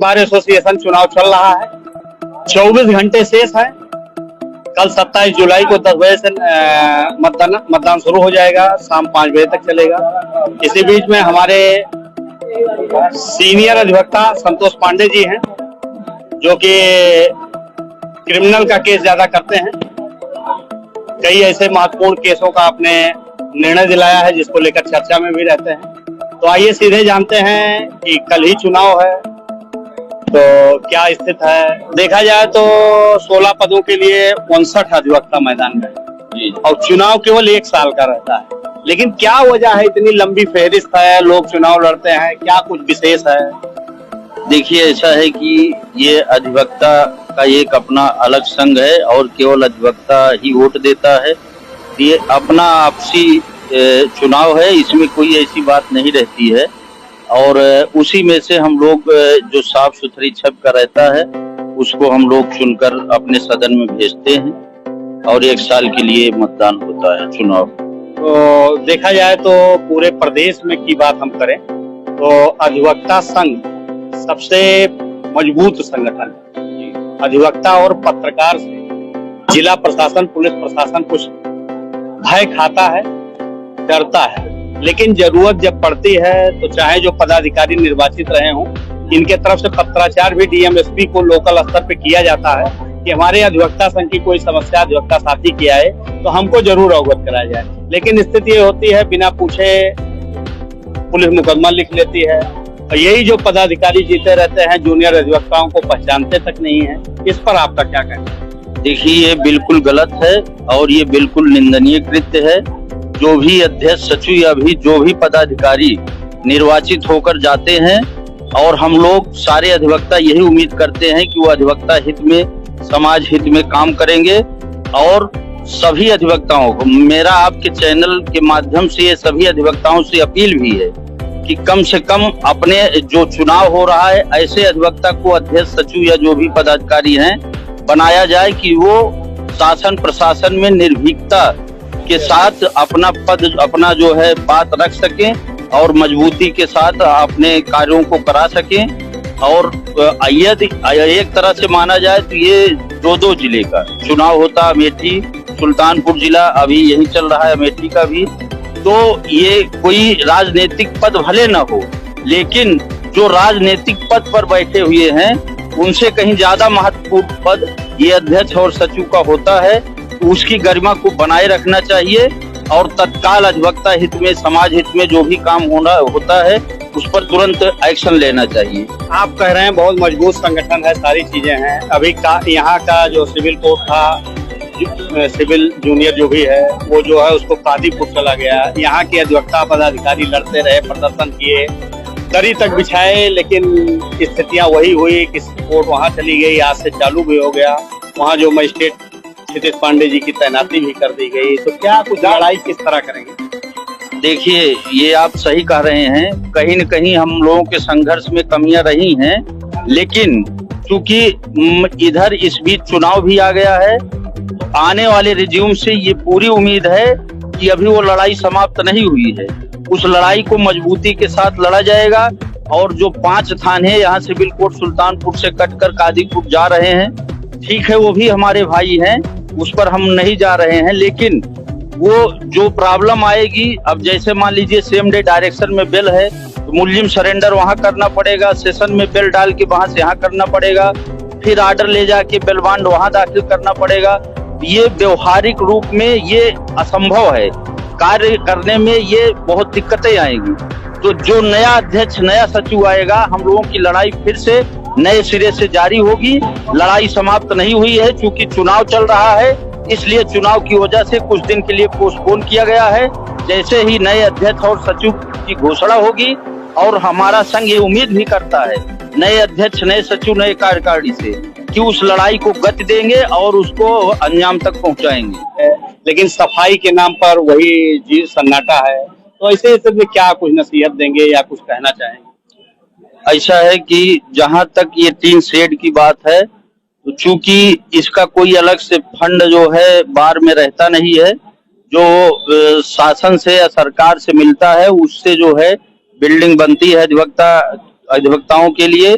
Bar association चुनाव चल रहा है, 24 घंटे शेष है। कल 27 जुलाई को 10 बजे से मतदान शुरू हो जाएगा, शाम 5 बजे तक चलेगा। इसी बीच में हमारे सीनियर अधिवक्ता संतोष पांडे जी हैं, जो कि क्रिमिनल का केस ज्यादा करते हैं। कई ऐसे महत्वपूर्ण केसों का आपने निर्णय दिलाया है जिसको लेकर चर्चा में भी रहते हैं। तो आइए सीधे जानते हैं कि कल ही चुनाव है तो क्या स्थिति है। देखा जाए तो 16 पदों के लिए 59 अधिवक्ता मैदान में और चुनाव केवल 1 साल का रहता है। लेकिन क्या वजह है, इतनी लंबी फहरिस्त है, लोग चुनाव लड़ते हैं, क्या कुछ विशेष है? देखिए, ऐसा है कि ये अधिवक्ता का एक अपना अलग संघ है और केवल अधिवक्ता ही वोट देता है। ये अपना आपसी चुनाव है, इसमें कोई ऐसी बात नहीं रहती है। और उसी में से हम लोग जो साफ सुथरी छप का रहता है उसको हम लोग चुनकर अपने सदन में भेजते हैं और 1 साल के लिए मतदान होता है चुनाव। तो देखा जाए तो पूरे प्रदेश में की बात हम करें तो अधिवक्ता संघ सबसे मजबूत संगठन है। अधिवक्ता और पत्रकार से जिला प्रशासन, पुलिस प्रशासन कुछ भय खाता है, डरता है। लेकिन जरूरत जब पड़ती है तो चाहे जो पदाधिकारी निर्वाचित रहे हों, इनके तरफ से पत्राचार भी डीएम-एसपी को लोकल स्तर पे किया जाता है कि हमारे अधिवक्ता संघ की कोई समस्या अधिवक्ता साथी की आए तो हमको जरूर अवगत कराया जाए। लेकिन स्थिति ये होती है, बिना पूछे पुलिस मुकदमा लिख लेती है। और यही जो पदाधिकारी जीते रहते हैं, जूनियर अधिवक्ताओं को पहचानते तक नहीं है। इस पर आपका क्या कहना है? देखिए, ये बिल्कुल गलत है और ये बिल्कुल निंदनीय कृत्य है। जो भी अध्यक्ष, सचिव या भी जो भी पदाधिकारी निर्वाचित होकर जाते हैं और हम लोग सारे अधिवक्ता यही उम्मीद करते हैं कि वो अधिवक्ता हित में, समाज हित में काम करेंगे। और सभी अधिवक्ताओं को मेरा आपके चैनल के माध्यम से ये सभी अधिवक्ताओं से अपील भी है कि कम से कम अपने जो चुनाव हो रहा है ऐसे अधिवक्ता को अध्यक्ष, सचिव या जो भी पदाधिकारी हैं बनाया जाए कि वो शासन प्रशासन में निर्भीकता के साथ अपना पद, अपना जो है बात रख सकें और मजबूती के साथ अपने कार्यों को करा सकें। और यदि एक तरह से माना जाए तो ये 2 जिले का चुनाव होता, अमेठी, सुल्तानपुर जिला अभी यही चल रहा है, अमेठी का भी। तो ये कोई राजनीतिक पद भले न हो, लेकिन जो राजनीतिक पद पर बैठे हुए हैं उनसे कहीं ज्यादा महत्वपूर्ण पद ये अध्यक्ष और सचिव का होता है। उसकी गरिमा को बनाए रखना चाहिए और तत्काल अधिवक्ता हित में, समाज हित में जो भी काम होता है उस पर तुरंत एक्शन लेना चाहिए। आप कह रहे हैं बहुत मजबूत संगठन है, सारी चीजें हैं। अभी यहाँ का जो सिविल कोर्ट था, सिविल जूनियर जो भी है वो जो है उसको कादीपुर चला गया। यहाँ के अधिवक्ता पदाधिकारी लड़ते रहे, प्रदर्शन किए, दरी तक बिछाए, लेकिन स्थितियां वही हुई कि कोर्ट वहाँ चली गई। आज से चालू भी हो गया, वहाँ जो मजिस्ट्रेट क्षितिज पांडे जी की तैनाती भी कर दी गई। तो क्या कुछ लड़ाई किस तरह करेंगे? देखिए, ये आप सही कह रहे हैं, कहीं न कहीं हम लोगों के संघर्ष में कमियां रही हैं। लेकिन चूंकि इधर इस बीच चुनाव भी आ गया है, आने वाले रिज्यूम से ये पूरी उम्मीद है कि अभी वो लड़ाई समाप्त नहीं हुई है। उस लड़ाई को मजबूती के साथ लड़ा जाएगा। और जो 5 थाने यहाँ सिविल कोर्ट सुल्तानपुर से कटकर कादीपुर जा रहे हैं, ठीक है, वो भी हमारे भाई हैं, उस पर हम नहीं जा रहे हैं। लेकिन वो जो प्रॉब्लम आएगी, अब जैसे मान लीजिए सेम डे डायरेक्शन में बेल है तो मुलजिम सरेंडर वहां करना पड़ेगा, सेशन में बेल डाल के वहां से यहाँ करना पड़ेगा, फिर आर्डर ले जाके बेल बांड वहां दाखिल करना पड़ेगा। ये व्यवहारिक रूप में ये असंभव है, कार्य करने में ये बहुत दिक्कतें आएंगी। तो जो नया अध्यक्ष, नया सचिव आएगा, हम लोगों की लड़ाई फिर से नए सिरे से जारी होगी। लड़ाई समाप्त नहीं हुई है, क्योंकि चुनाव चल रहा है, इसलिए चुनाव की वजह से कुछ दिन के लिए पोस्टपोन किया गया है। जैसे ही नए अध्यक्ष और सचिव की घोषणा होगी, और हमारा संघ ये उम्मीद भी करता है नए अध्यक्ष, नए सचिव, नए कार्यकारिणी से कि उस लड़ाई को गति देंगे और उसको अंजाम तक पहुंचाएंगे। लेकिन सफाई के नाम पर वही जी सन्नाटा है, तो ऐसे में क्या कुछ नसीहत देंगे या कुछ कहना चाहेंगे? ऐसा है कि जहां तक ये 3 शेड की बात है, तो चूंकि इसका कोई अलग से फंड जो है बार में रहता नहीं है, जो शासन से या सरकार से मिलता है उससे जो है बिल्डिंग बनती है अधिवक्ताओं के लिए।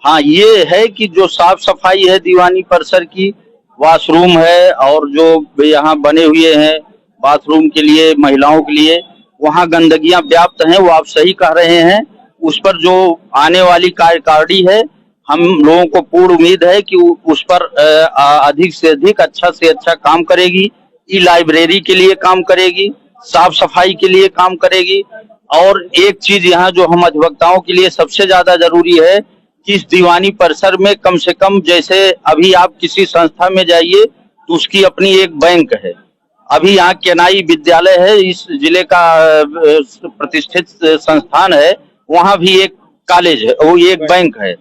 हाँ, ये है कि जो साफ सफाई है दीवानी परिसर की, वॉशरूम है और जो यहाँ बने हुए हैं बाथरूम के लिए, महिलाओं के लिए, वहाँ गंदगियां व्याप्त हैं, वो आप सही कह रहे हैं। उस पर जो आने वाली कार्यकारिणी है, हम लोगों को पूर्ण उम्मीद है कि उस पर अधिक से अधिक अच्छा से अच्छा काम करेगी। ई लाइब्रेरी के लिए काम करेगी, साफ सफाई के लिए काम करेगी। और एक चीज यहाँ जो हम अधिवक्ताओं के लिए सबसे ज्यादा जरूरी है कि इस दीवानी परिसर में कम से कम, जैसे अभी आप किसी संस्था में जाइए तो उसकी अपनी एक बैंक है। अभी यहाँ केनाई विद्यालय है, इस जिले का प्रतिष्ठित संस्थान है, वहाँ भी एक कॉलेज है, वो एक बैंक है।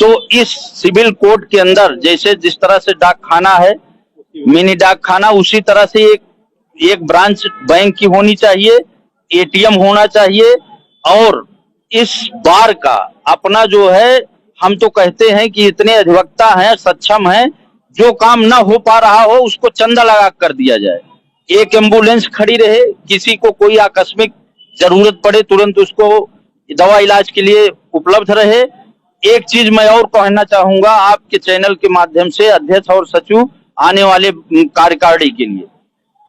तो इस सिविल कोड के अंदर जैसे जिस तरह से डाकखाना है, मिनी डाकखाना, उसी तरह से एक ब्रांच बैंक की होनी चाहिए, एटीएम होना चाहिए। और इस बार का अपना जो है, हम तो कहते हैं कि इतने अधिवक्ता हैं, सक्षम हैं, जो काम ना हो पा रहा हो उसको चंदा लगा कर दिया जाए। एक एम्बुलेंस खड़ी रहे, किसी को कोई आकस्मिक जरूरत पड़े तुरंत उसको दवा इलाज के लिए उपलब्ध रहे। एक चीज मैं और कहना चाहूंगा आपके चैनल के माध्यम से अध्यक्ष और सचिव आने वाले कार्यकारिणी के लिए,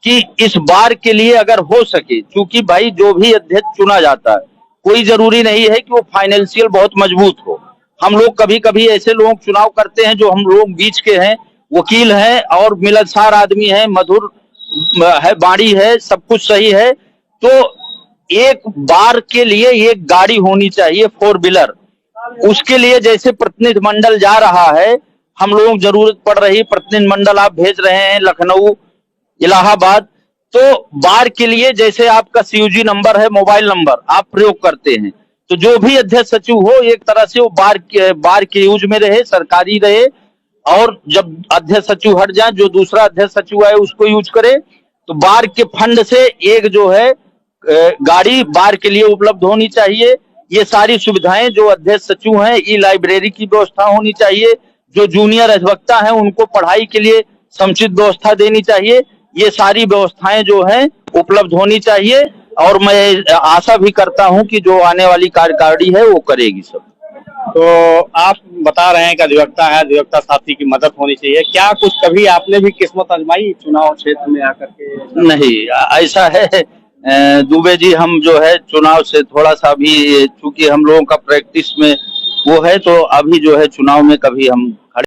कि इस बार के लिए अगर हो सके, क्योंकि भाई जो भी अध्यक्ष चुना जाता है, कोई जरूरी नहीं है कि वो फाइनेंशियल बहुत मजबूत हो। हम लोग कभी कभी ऐसे लोग चुनाव करते हैं जो हम लोग बीच के हैं, वकील हैं और मिलनसार आदमी हैं, मधुर है, बाड़ी है, सब कुछ सही है। तो एक बार के लिए एक गाड़ी होनी चाहिए, 4 व्हीलर। उसके लिए जैसे प्रतिनिधि मंडल जा रहा है, हम लोग जरूरत पड़ रही, प्रतिनिधि मंडल आप भेज रहे हैं लखनऊ, इलाहाबाद, तो बार के लिए जैसे आपका सीयूजी नंबर है, मोबाइल नंबर आप प्रयोग करते हैं, तो जो भी अध्यक्ष सचिव हो एक तरह से वो बार के यूज में रहे, सरकारी रहे। और जब अध्यक्ष सचिव हट जाए, जो दूसरा अध्यक्ष सचिव आए उसको यूज करे। तो बार के फंड से एक जो है गाड़ी बार के लिए उपलब्ध होनी चाहिए। ये सारी सुविधाएं जो अध्यक्ष सचिव हैं, ई लाइब्रेरी की व्यवस्था होनी चाहिए। जो जूनियर अधिवक्ता हैं उनको पढ़ाई के लिए समुचित व्यवस्था देनी चाहिए। ये सारी व्यवस्थाएं जो हैं उपलब्ध होनी चाहिए। और मैं आशा भी करता हूं कि जो आने वाली कार्यकारिणी है वो करेगी सब। तो आप बता रहे हैं कि अधिवक्ता है, अधिवक्ता साथी की मदद होनी चाहिए। क्या कुछ कभी आपने भी किस्मत आजमाई चुनाव क्षेत्र में आकर के? नहीं, ऐसा है दुबे जी, हम जो है चुनाव से थोड़ा सा भी, चूंकि हम लोगों का प्रैक्टिस में वो है, तो अभी जो है चुनाव में कभी हम